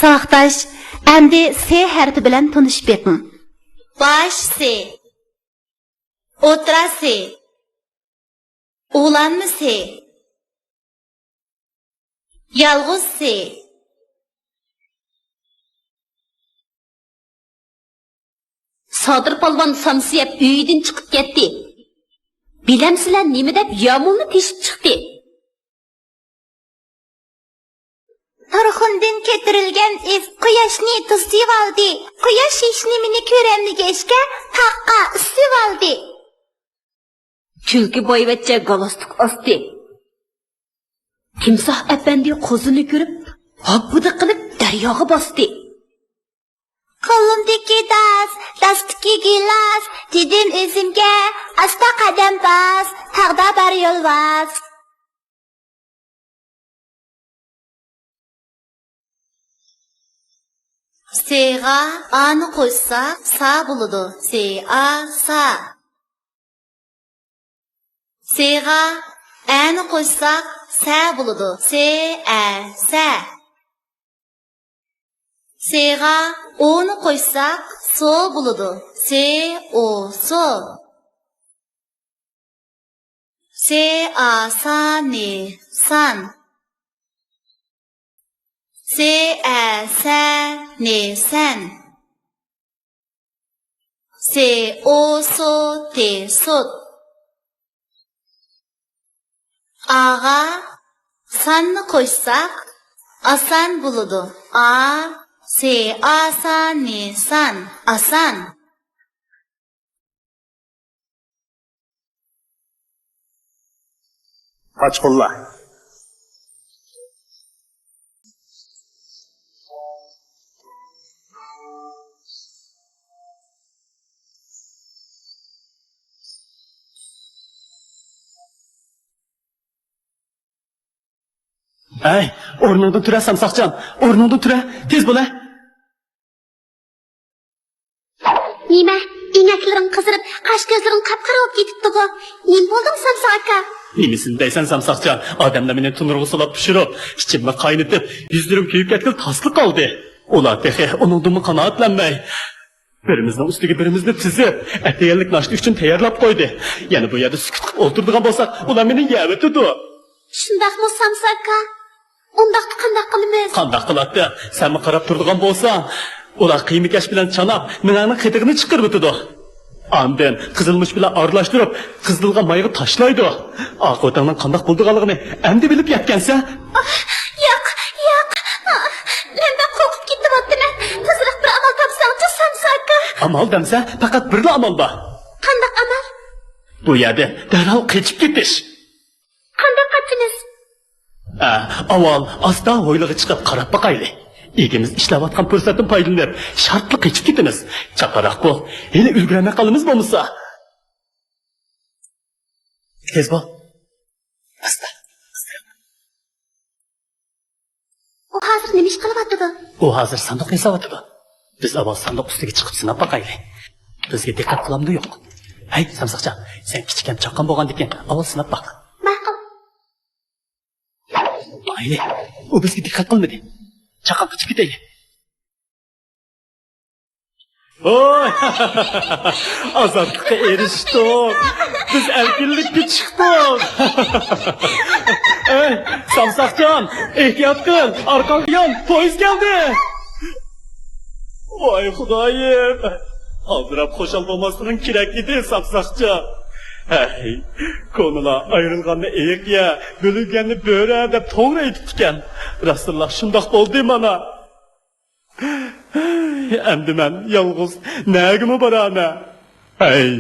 Sağdaş, endi S harfi bilan tanışıp beqing. Baş S. O'tira S. O'g'lanmi S. Yolg'iz S. Sodir polvon samsiyab uyidan chiqib ketdi. Bilamsizlar nima deb yomonni teshib chiqdi? Tarxundan keltirilgan if quyoshni to'sib oldi. Quyosh hech nimani ko'ramligashga taqqa ustib oldi. Kulki boyvachcha galostuk ostdi. Timsoh apandi qo'zini ko'rib, hoppuda qilib daryoga bosdi. Qo'limdagi dastdagi gilos, dedim o'zimga, asta qadam bas, taqda bar yo'lbas. S'ga ani qo'shsak, sa bo'ladi. S-A, sa. S'ga ani qo'shsak, sa bo'ladi. S-A, sa. S'ga o'ni qo'shsak, so bo'ladi. S-O, so. S-A, sa, ne, san. S-A, sa, ne, san. S-O, so, te, sot. A'ga sanni qo'shsak, asan bo'ladi. A, S-A, sa, ne, san. Asan. Kaçkolla. Ay, o'rningdan tura Samsoqjon, o'rningdan tura, tez bo'la. Nima? Ingaklaring qizirib, qash-ko'zlaring qap-qara bo'lib ketibdi-ku. Nima bo'ldi Samsoq aka? Nimisini deysan Samsoqjon? Odamlar meni tunurg'a solib pishirib, ichimni qaynatib, yuzlarim kuyib ketgan tasliq qoldi. Ular tehi uningdan qanoatlanmay, birimizning ustiga birimizni tizib, atayinlik nashti uchun tayyorlab qo'ydi. Yana bu yerda sukut qilib o'tirdigan bo'lsak, ular meni yavitdi. Shundaqmi Samsoq aka? Undaqni qanday qilamiz? Qanday qiladi? Senmi qarab turadigan bo'lsang, ular qiymikash bilan chanab, meningni qitig'ini chiqarib o'tadi. Andin qizilmish bilan aralashtirib, qizilga mayga tashlaydi. Aqo'tangning qanday bo'ldiganligini endi bilib yetgansan? Yo'q. Men qo'rqib ketdim. Tezroq bir amal topsang-chi Samsoq aka. Amal demsa, faqat bir amal bor. Qanday amal? Bu yerda darhol qochib ketish. Qanday qochimiz? Avval asta hoylig'i chiqib qarab boqaylik. Egimiz ishlayotgan fursatdan foydalanib, shartli qochib ketamiz. Chaparoq bu, hali ulgurmay qolamiz bo'lmasa. Tez bo'l. Asta. U hozir nima ish qilyapti? U hozir sandiq yasayapti. Biz avval sandiq ustiga chiqib sinab boqaylik. Bizga diqqat qilamdi yo'q. Hay, Samsoqjon, sen kichkam chaqqan bo'lgandikan, avval sinab boq. Ma'qul. Mayli, u bizga diqqat qilmadi. Chaqqan qochib ketaylik. Oy! Azadlık'a eriştik. Biz erkinlikle çıktık. Ey, Samsoqjon, ehtiyot qil, arqadan poyez geldi. Voy Xudoyim. Aldirab qo'shilmasliging kerak edi, Samsoqjon. Hey, ko'nglar ayrilganni eyiqya, bo'lganni bo'ra deb to'g'ri aytib ekan. Rasululloh shundoq bo'ldi mana. Endi men yolg'iz nagimi boraman? Hey.